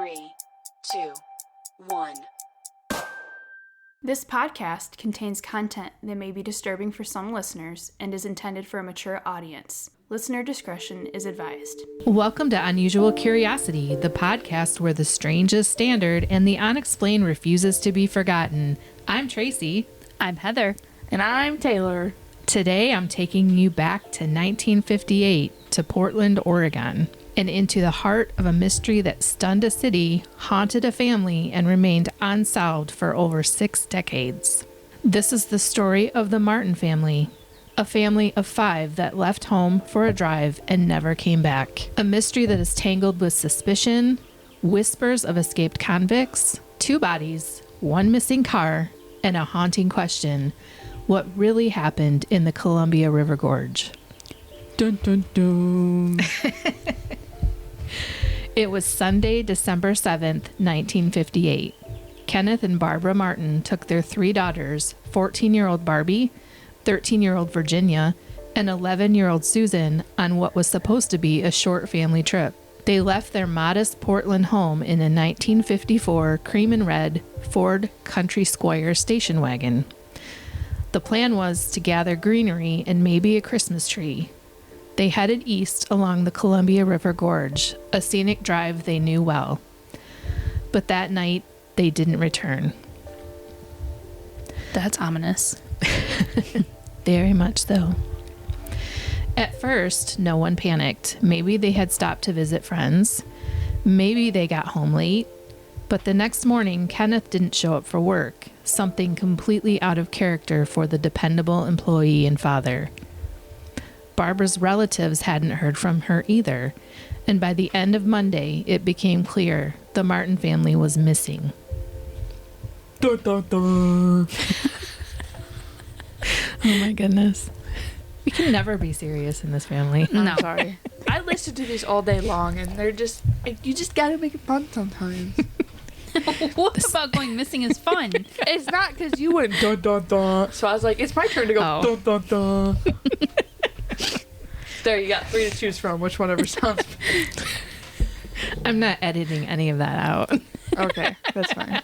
3, 2, 1. This podcast contains content that may be disturbing for some listeners and is intended for a mature audience. Listener discretion is advised. Welcome to Unusual Curiosity, the podcast where the strange is standard and the unexplained refuses to be forgotten. I'm Tracy. I'm Heather. And I'm Taylor. Today I'm taking you back to 1958 to Portland, Oregon, and into the heart of a mystery that stunned a city, haunted a family, and remained unsolved for over 6 decades. This is the story of the Martin family, a family of 5 that left home for a drive and never came back. A mystery that is tangled with suspicion, whispers of escaped convicts, 2 bodies, 1 missing car, and a haunting question: what really happened in the Columbia River Gorge? Dun dun dun. It was Sunday, December 7th, 1958. Kenneth and Barbara Martin took their 3 daughters, 14-year-old Barbie, 13-year-old Virginia, and 11-year-old Susan, on what was supposed to be a short family trip. They left their modest Portland home in a 1954 cream and red Ford Country Squire station wagon. The plan was to gather greenery and maybe a Christmas tree. They headed east along the Columbia River Gorge, a scenic drive they knew well. But that night, they didn't return. That's ominous. Very much so. At first, no one panicked. Maybe they had stopped to visit friends. Maybe they got home late. But the next morning, Kenneth didn't show up for work, something completely out of character for the dependable employee and father. Barbara's relatives hadn't heard from her either, and by the end of Monday, it became clear the Martin family was missing. Dun dun dun. Oh my goodness. We can never be serious in this family. No. I'm sorry. I listen to these all day long, and they're just, you just gotta make it fun sometimes. What about going missing is fun? It's not because you went dun dun dun. So I was like, it's my turn to go Oh. dun dun dun. There, you got 3 to choose from. Which one ever sounds better. I'm not editing any of that out. Okay, that's fine.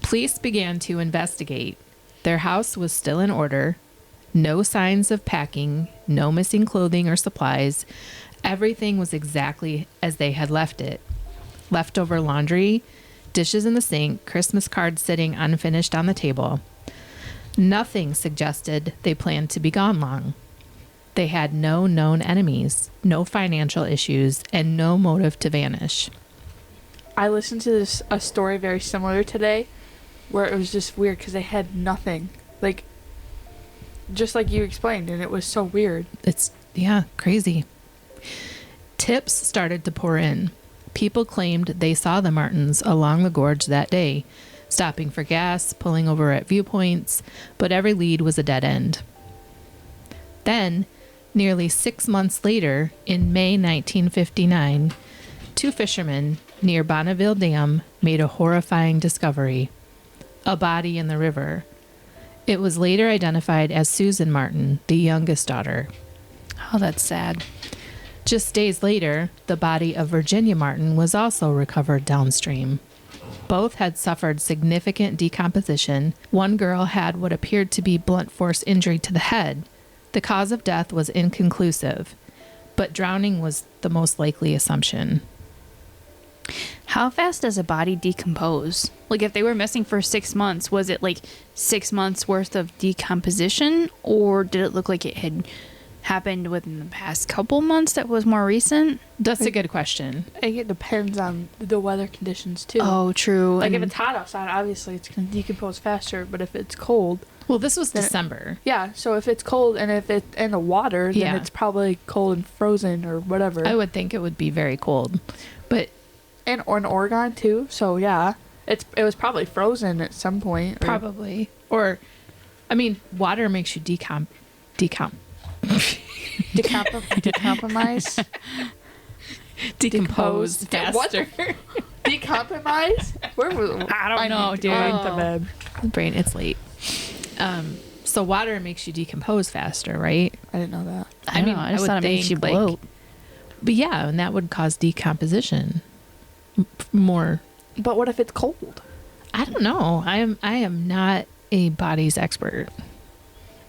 Police began to investigate. Their house was still in order. No signs of packing, no missing clothing or supplies. Everything was exactly as they had left it. Leftover laundry, dishes in the sink, Christmas cards sitting unfinished on the table. Nothing suggested they planned to be gone long. They had no known enemies, no financial issues, and no motive to vanish. I listened to a story very similar today, where it was just weird because they had nothing, like, just like you explained, and it was so weird. It's, crazy. Tips started to pour in. People claimed they saw the Martins along the gorge that day, stopping for gas, pulling over at viewpoints, but every lead was a dead end. Then, nearly 6 months later, in May 1959, 2 fishermen near Bonneville Dam made a horrifying discovery: a body in the river. It was later identified as Susan Martin, the youngest daughter. Oh, that's sad. Just days later, the body of Virginia Martin was also recovered downstream. Both had suffered significant decomposition. One girl had what appeared to be blunt force injury to the head. The cause of death was inconclusive, but drowning was the most likely assumption. How fast does a body decompose? Like, if they were missing for 6 months, was it like 6 months worth of decomposition, or did it look like it had happened within the past couple months that was more recent? That's a good question. I think it depends on the weather conditions too. Oh, true. Like if And it's hot outside, obviously it's going to decompose faster. But if it's cold, Well, this was Then- December. yeah. So if it's cold and if it's in the water, then Yeah. it's probably cold and frozen or whatever. I would think it would be very cold. But And or in Oregon too. So yeah, it was probably frozen at some point. probably. Or, I mean, water makes you Decompromise. decompose Decompose. What? faster. Decompromise? Where was I don't know, need to dude. go into bed. Brain, it's late. So water makes you decompose faster, right? I didn't know that. I just would thought it makes you think, bloat. But yeah, and that would cause decomposition. More. But what if it's cold? I don't know. I am not a bodies expert.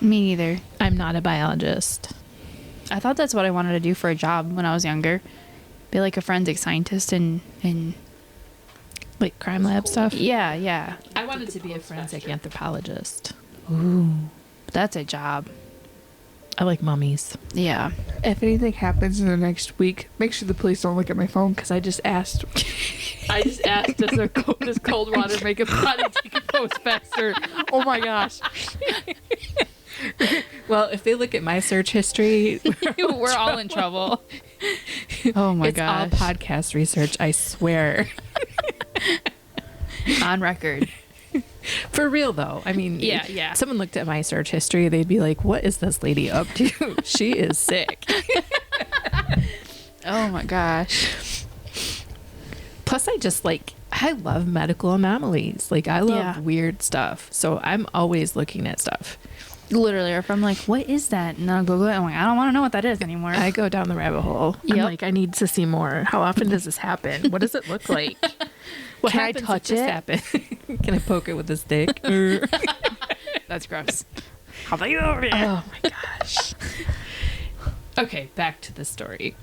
Me neither. I'm not a biologist. I thought that's what I wanted to do for a job when I was younger. Be like a forensic scientist and Like crime lab stuff. yeah. I wanted to be a forensic anthropologist. Ooh, that's a job. I like mummies. Yeah. If anything happens in the next week, make sure the police don't look at my phone because I just asked. Does cold water make a body decompose faster? Oh my gosh. Well, if they look at my search history, We're all in trouble. Oh my it's all gosh. podcast research, I swear. On record. For real, though. I mean, Yeah. someone looked at my search history, they'd be like, what is this lady up to? She is sick. Oh my gosh. Plus, I love medical anomalies. Like, I love weird stuff. So I'm always looking at stuff. Literally, or if I'm like, what is that? And I'll Google it. I'm like, I don't want to know what that is anymore. I go down the rabbit hole. I'm Yep. like, I need to see more. How often does this happen? What does it look like? What Can I happens if touch this it? happen? Can I poke it with a stick? That's gross. Oh my gosh. Okay, back to the story.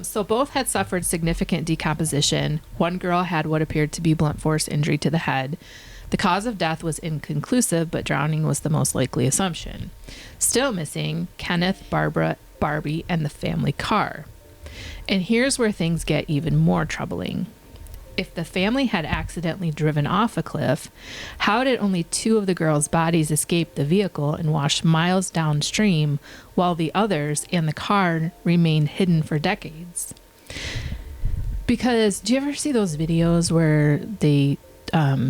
So both had suffered significant decomposition. One girl had what appeared to be blunt force injury to the head. The cause of death was inconclusive, but drowning was the most likely assumption. Still missing, Kenneth, Barbara, Barbie, and the family car. And here's where things get even more troubling. If the family had accidentally driven off a cliff, how did only 2 of the girls' bodies escape the vehicle and wash miles downstream while the others and the car remained hidden for decades? Because do you ever see those videos where they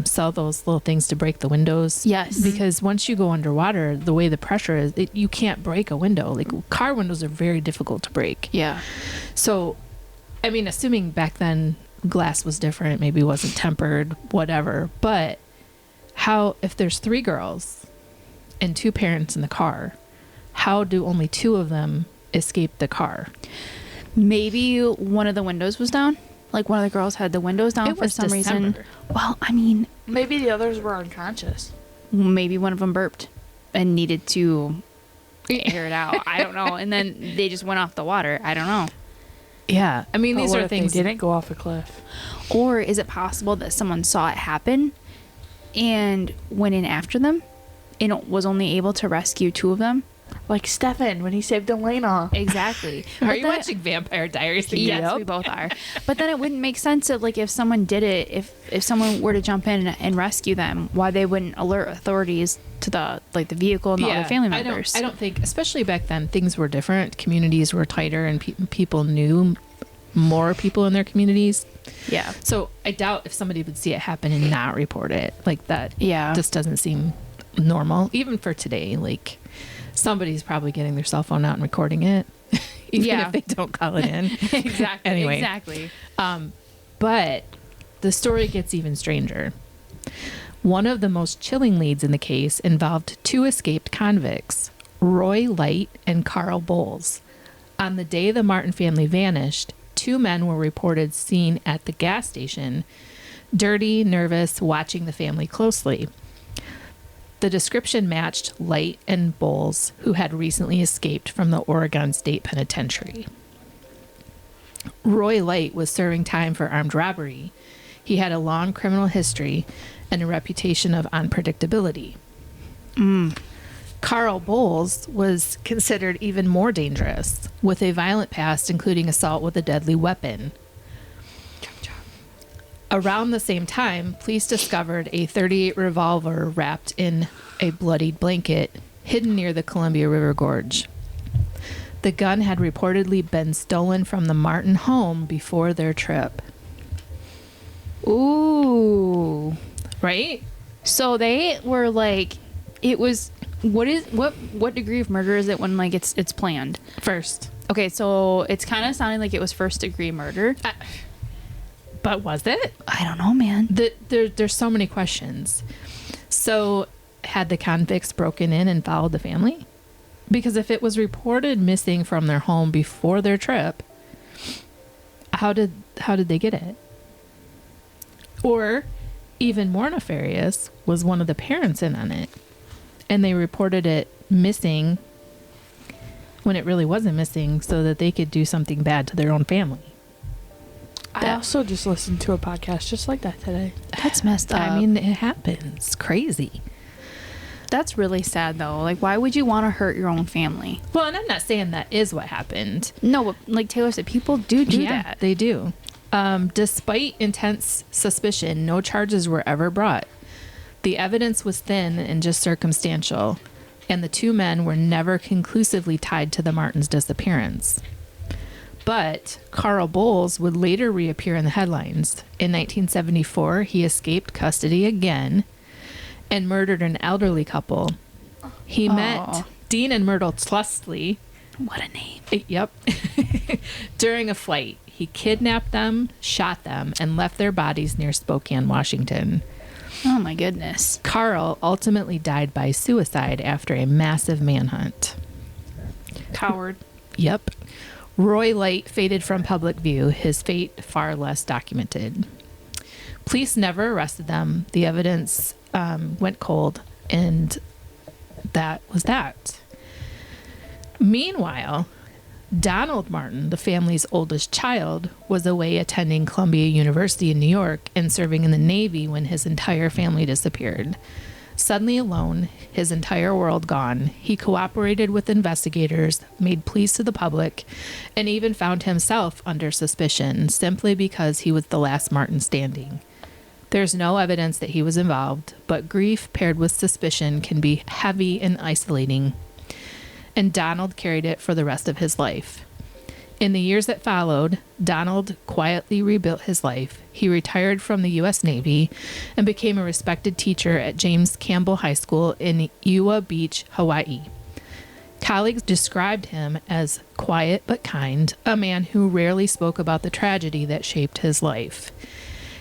sell those little things to break the windows? Yes. Because once you go underwater, the way the pressure is, you can't break a window. Like, car windows are very difficult to break. Yeah. So, I mean, assuming back then glass was different, maybe wasn't tempered, whatever. But how, if there's 3 girls and 2 parents in the car, how do only 2 of them escape the car? Maybe one of the windows was down. Like one of the girls had the windows down It for was some reason. December. Well, I mean, Maybe the others were unconscious. maybe one of them burped and needed to air it out. I don't know. And then they just went off the water. I don't know. Yeah. I mean, But these what are if things. they didn't go off a cliff. Or is it possible that someone saw it happen and went in after them and was only able to rescue 2 of them? Like Stefan when he saved Elena. Exactly. Are But you then- watching Vampire Diaries again? Yes, we both are. But then it wouldn't make sense of like if someone did it, if someone were to jump in and rescue them, why they wouldn't alert authorities to the vehicle and the other family members. I don't think, especially back then, things were different. Communities were tighter, and people knew more people in their communities. Yeah. So I doubt if somebody would see it happen and not report it. Like, that Yeah. just doesn't seem normal, even for today. Like, somebody's probably getting their cell phone out and recording it, even Yeah. if they don't call it in. Exactly. Anyway. Exactly. But the story gets even stranger. One of the most chilling leads in the case involved 2 escaped convicts, Roy Light and Carl Bowles. On the day the Martin family vanished, 2 men were reported seen at the gas station, dirty, nervous, watching the family closely. The description matched Light and Bowles, who had recently escaped from the Oregon State Penitentiary. Roy Light was serving time for armed robbery. He had a long criminal history and a reputation of unpredictability. Carl Bowles was considered even more dangerous, with a violent past including assault with a deadly weapon. Around the same time, police discovered a .38 revolver wrapped in a bloodied blanket hidden near the Columbia River Gorge. The gun had reportedly been stolen from the Martin home before their trip. Ooh. Right? So they were like, it was. What degree of murder is it when like it's planned? First. Okay, so it's kind of sounding like it was first degree murder. But was it? I don't know, man. There's so many questions. So, had the convicts broken in and followed the family? Because if it was reported missing from their home before their trip, how did they get it? Or even more nefarious was one of the parents in on it, and they reported it missing when it really wasn't missing, so that they could do something bad to their own family. I also just listened to a podcast just like that today. That's messed up. I mean, it happens. Crazy. that's really sad though. Like, why would you want to hurt your own family? Well, and I'm not saying that is what happened. No, but like Taylor said, people do that. They do. Despite intense suspicion, no charges were ever brought. The evidence was thin and just circumstantial, and the two men were never conclusively tied to the Martins' disappearance. But Carl Bowles would later reappear in the headlines. In 1974, he escaped custody again and murdered an elderly couple. He met Dean and Myrtle Tlustley. What a name. Yep. During a flight. He kidnapped them, shot them, and left their bodies near Spokane, Washington. Oh my goodness. Carl ultimately died by suicide after a massive manhunt. Coward. Yep. Roy Light faded from public view, his fate far less documented. Police never arrested them. The evidence went cold, and that was that. Meanwhile, Donald Martin, the family's oldest child, was away attending Columbia University in New York and serving in the Navy when his entire family disappeared. Suddenly alone, his entire world gone, he cooperated with investigators, made pleas to the public, and even found himself under suspicion simply because he was the last Martin standing. There's no evidence that he was involved, but grief paired with suspicion can be heavy and isolating, and Donald carried it for the rest of his life. In the years that followed, Donald quietly rebuilt his life. He retired from the U.S. Navy and became a respected teacher at James Campbell High School in Ewa Beach, Hawaii. Colleagues described him as quiet but kind, a man who rarely spoke about the tragedy that shaped his life.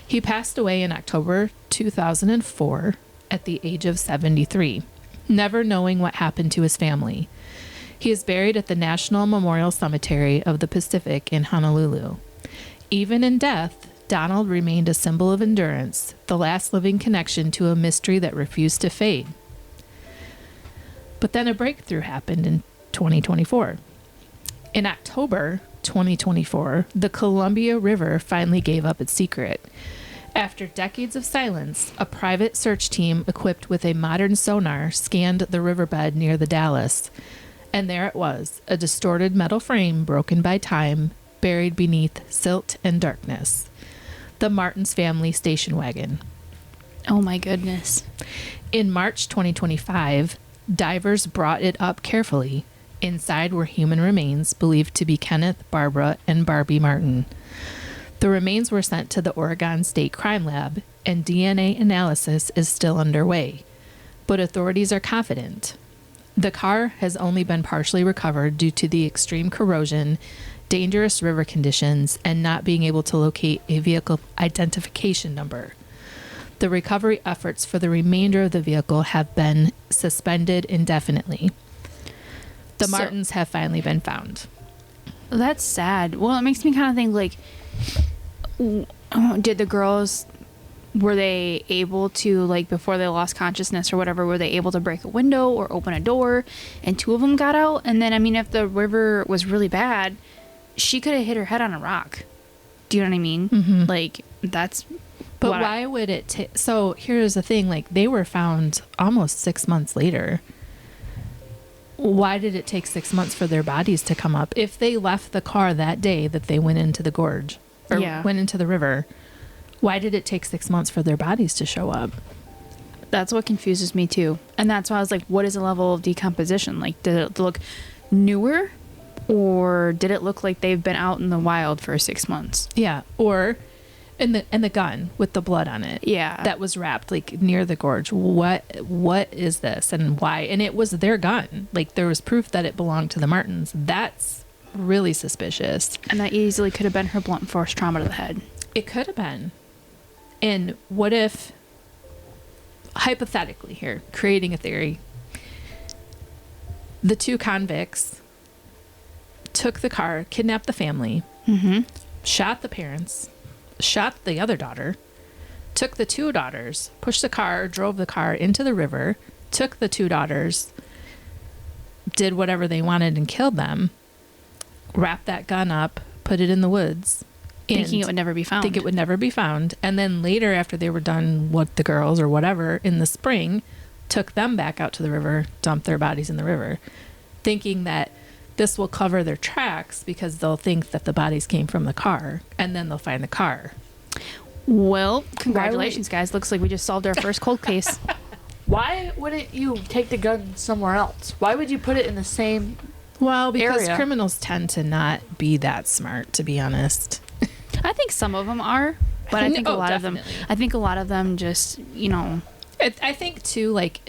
He passed away in October 2004 at the age of 73, never knowing what happened to his family. He is buried at the National Memorial Cemetery of the Pacific in Honolulu. Even in death, Donald remained a symbol of endurance, the last living connection to a mystery that refused to fade. But then a breakthrough happened in 2024. In October 2024, the Columbia River finally gave up its secret. After decades of silence, a private search team equipped with a modern sonar scanned the riverbed near the Dalles. And there it was, a distorted metal frame broken by time, buried beneath silt and darkness. The Martins family station wagon. Oh my goodness. In March 2025, divers brought it up carefully. Inside were human remains believed to be Kenneth, Barbara, and Barbie Martin. The remains were sent to the Oregon State Crime Lab, and DNA analysis is still underway. But authorities are confident. The car has only been partially recovered due to the extreme corrosion, dangerous river conditions, and not being able to locate a vehicle identification number. The recovery efforts for the remainder of the vehicle have been suspended indefinitely. The Martins have finally been found. That's sad. Well, it makes me kind of think like, did the girls, were they able to, like, before they lost consciousness or whatever, were they able to break a window or open a door and two of them got out? And then, I mean, if the river was really bad, she could have hit her head on a rock. Do you know what I mean? Mm-hmm. Like, that's... But why would it take... So here's the thing, like, they were found almost 6 months later. Why did it take 6 months for their bodies to come up? If they left the car that day that they went into the gorge, or went into the river, why did it take 6 months for their bodies to show up? That's what confuses me too. And that's why I was like, what is the level of decomposition? Like, did it look newer? Or did it look like they've been out in the wild for 6 months? Yeah, or... And the gun with the blood on it. Yeah. That was wrapped like near the gorge. What is this and why? And it was their gun. Like, there was proof that it belonged to the Martins. That's really suspicious. And that easily could have been her blunt force trauma to the head. It could have been. And what if, hypothetically here, creating a theory, the two convicts took the car, kidnapped the family, shot the parents, shot the other daughter, took the two daughters, pushed the car, drove the car into the river, took the two daughters, did whatever they wanted and killed them, wrapped that gun up, put it in the woods. Thinking it would never be found. Think it would never be found. And then later, after they were done with the girls or whatever in the spring, took them back out to the river, dumped their bodies in the river, thinking that this will cover their tracks because they'll think that the bodies came from the car and then they'll find the car. Well, congratulations, guys. Looks like we just solved our first cold case. Why wouldn't you take the gun somewhere else? Why would you put it in the same? Well, because Area. criminals tend to not be that smart, to be honest. I think some of them are, but I think a Oh, lot of definitely. them. I think a lot of them just, I think too, like,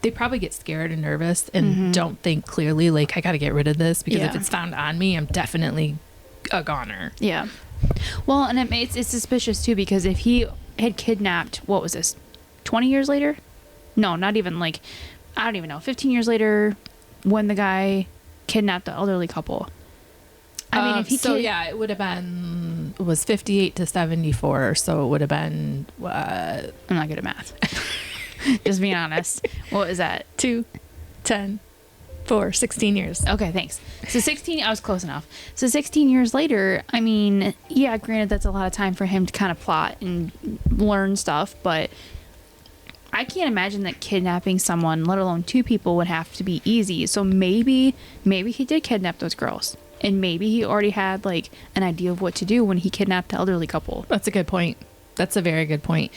they probably get scared and nervous and don't think clearly, like, I got to get rid of this because if Yeah. it's found on me, I'm definitely a goner. yeah. Well, and it's suspicious too because if he had kidnapped, what was this, 20 years later? No, not even like, I don't even know, 15 years later, when the guy kidnapped the elderly couple. I mean, if he it would have been, it was 58 to 74, so it would have been I'm not good at math. Just being honest. What is that? 2, 10, 4, 16 years. Okay, thanks. So 16, I was close enough. So 16 years later, I mean, yeah, granted, that's a lot of time for him to kind of plot and learn stuff, but I can't imagine that kidnapping someone, let alone two people, would have to be easy. So maybe he did kidnap those girls. And maybe he already had like an idea of what to do when he kidnapped the elderly couple. That's a good point. That's a very good point.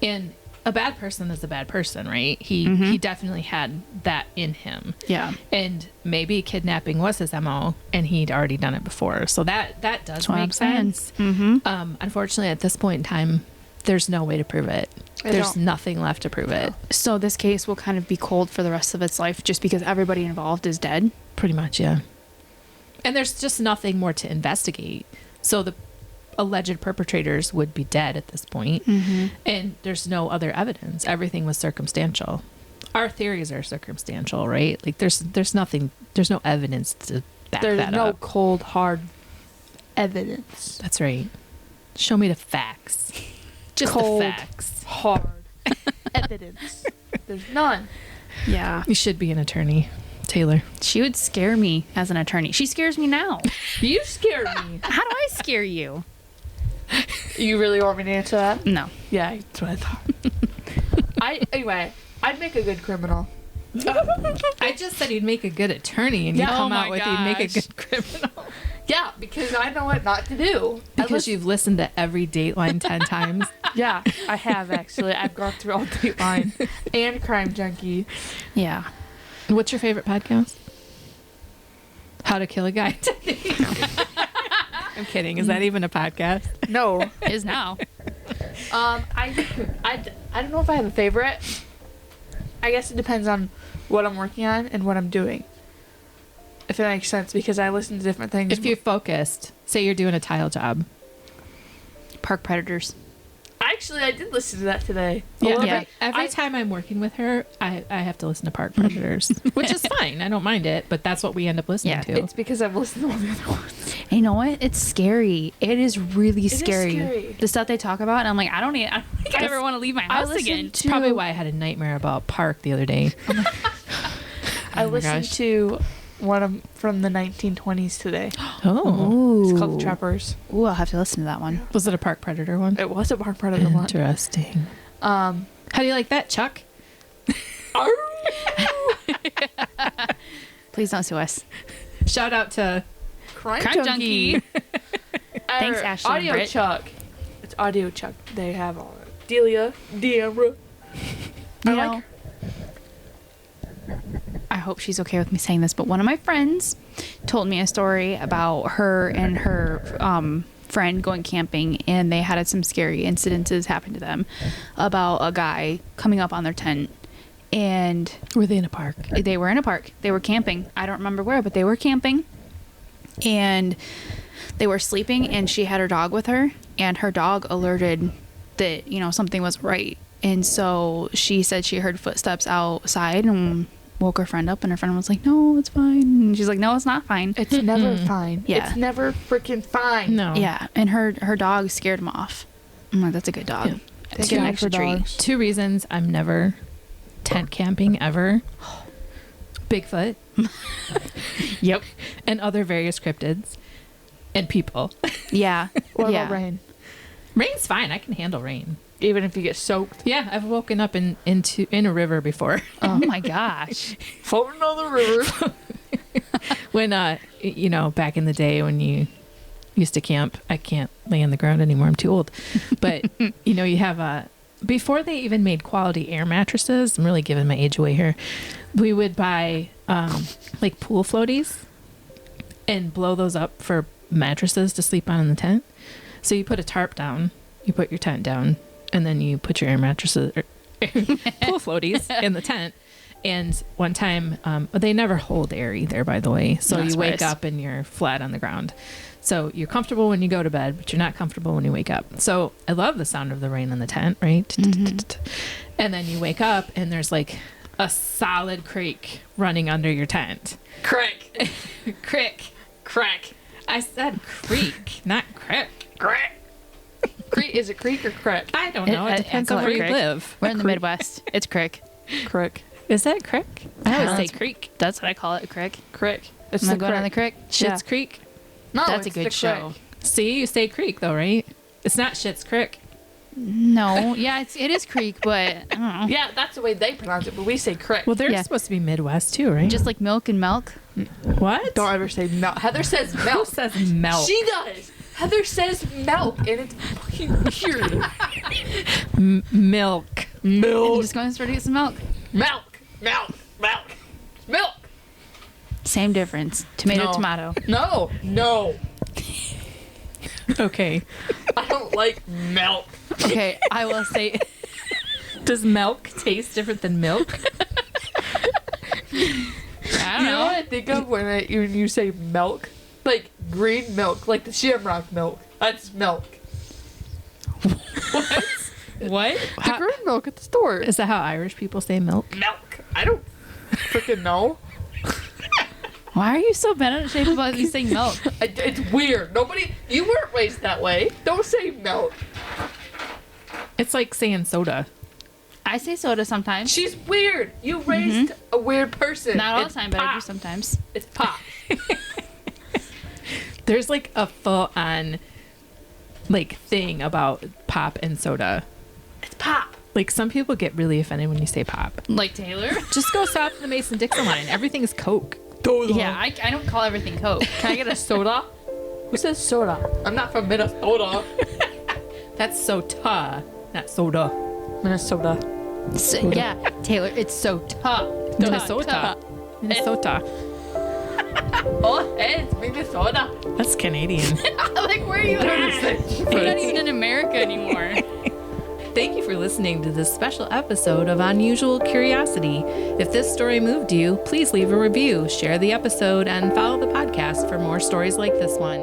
And a bad person is a bad person, right? He definitely had that in him. Yeah. And maybe kidnapping was his MO and he'd already done it before. So that does what I'm make saying. sense. Mm-hmm. Unfortunately, at this point in time, there's no way to prove it. There's nothing left to prove it. So this case will kind of be cold for the rest of its life just because everybody involved is dead. Pretty much, yeah. And there's just nothing more to investigate. So the alleged perpetrators would be dead at this point. And there's no other evidence. Everything was circumstantial. Our theories are circumstantial, right? Like there's nothing, there's no evidence to back There's that no up. cold hard evidence. That's right. Show me the facts. Just Cold. the facts. Hard evidence. There's none. Yeah. You should be an attorney, Taylor. She would scare me as an attorney. She scares me now. You scared me. How do I scare you? You really want me to answer that? No. Yeah, that's what I thought. Anyway, I'd make a good criminal. I just said you'd make a good attorney, and you Yeah. come Oh out my with you'd make a gosh. good criminal. Yeah, because I know what not to do. Because you've listened to every Dateline 10 times. Yeah, I have actually. I've gone through all Dateline and Crime Junkie. Yeah. What's your favorite podcast? How to Kill a Guy. I'm kidding. Is that even a podcast? No. Is now. I don't know if I have a favorite. I guess it depends on what I'm working on and what I'm doing. If it makes sense, because I listen to different things. If you're focused, say you're doing a tile job. Park Predators. Actually, I did listen to that today. Yeah, Well, Yeah. every time I'm working with her, I have to listen to Park Predators, which is fine. I don't mind it, but that's what we end up listening Yeah, to. It's because I've listened to all the other ones. And you know what? It's scary. It is really is scary. scary. The stuff they talk about, and I'm like, I don't think I ever want to leave my house listened again. It's probably why I had a nightmare about Park the other day. I my listened gosh. to one from the 1920s today. Oh, It's called The Trappers. Ooh, I'll have to listen to that one. was it a Park Predator one? It was a Park Predator one. Interesting. How do you like that, Chuck? Please don't sue us. Shout out to Crime Junkie. Thanks, Ashley and Audio Britt. Chuck. It's Audio Chuck. They have all Delia, Deambra. I You like know, I hope she's okay with me saying this, but one of my friends told me a story about her and her friend going camping, and they had some scary incidences happen to them about a guy coming up on their tent, and were they in a park? they were in a park. They were camping. I don't remember where, but they were camping, and they were sleeping, and she had her dog with her, and her dog alerted that something was right. And so she said she heard footsteps outside, and woke her friend up, and her friend was like, "No, it's fine." And she's like, "No, it's not fine." It's never fine. Yeah. It's never freaking fine. No. Yeah, and her dog scared him off. I'm like, "That's a good dog." Yeah. It's Take an it out extra for treat. dogs. 2 reasons I'm never tent camping ever. Bigfoot Yep. and other various cryptids and people. Yeah. What yeah. about rain? Rain's fine. I can handle rain. Even if you get soaked. Yeah, I've woken up in a river before. Oh my gosh. Floating on the river. When back in the day when you used to camp, I can't lay on the ground anymore. I'm too old. But you have before they even made quality air mattresses, I'm really giving my age away here. We would buy like pool floaties and blow those up for mattresses to sleep on in the tent. So you put a tarp down, you put your tent down, and then you put your air mattresses or pool floaties in the tent. And one time, they never hold air either, by the way. So That's you wake nice. up and you're flat on the ground. So you're comfortable when you go to bed, but you're not comfortable when you wake up. So I love the sound of the rain in the tent, right? And then you wake up and there's like a solid creek running under your tent. Crack. Crick. Crack. I said creek, not crick. Crack. Creek. Is it creek or crack? I don't know. It I depends call on it where you crick. live. We're in the Midwest. It's crick. Crick. Is that crick? I always say That's- creek. That's what I call it, crick. Crick. It's I'm the not going on the crick. Schitt's Yeah. Creek. No, That's a it's good the show. crick. See, you say creek though, right? It's not Schitt's Creek. No, yeah, it is creek, but I don't know. Yeah, that's the way they pronounce it, but we say crick. Well, they're Yeah. supposed to be Midwest too, right? Just like milk and milk. what? Don't ever say milk. Heather says Who milk. says milk? She does. Heather says milk, and it's fucking weird. Milk. I'm Milk. just going to start to get some milk. Milk. Milk. Milk. Milk. Same difference. Tomato, No. tomato. No. No. Okay. I don't like milk. Okay, I will say. Does milk taste different than milk? I don't You know what I think of when you say milk? Like green milk, like the Shamrock milk. That's milk. What? The green milk at the store. Is that how Irish people say milk? Milk. I don't freaking know. Why are you so bent out of shape about me saying milk? It's weird. You weren't raised that way. Don't say milk. It's like saying soda. I say soda sometimes. She's weird. You raised a weird person. Not all the It's time, but I do pop. sometimes. It's pop. There's like a full on like thing about pop and soda. It's pop. Like some people get really offended when you say pop. Like Taylor? Just go south of the Mason-Dixon line. Everything's Coke. Yeah, I don't call everything Coke. Can I get a soda? Who says soda? I'm not from Minnesota. That's soda, not soda. Minnesota. So, yeah, Taylor, it's so tough. Minnesota. Minnesota. Oh, hey, it's Minnesota. That's Canadian. Like, where are you at? You're not even in America anymore. Thank you for listening to this special episode of Unusual Curiosity. If this story moved you, please leave a review, share the episode, and follow the podcast for more stories like this one.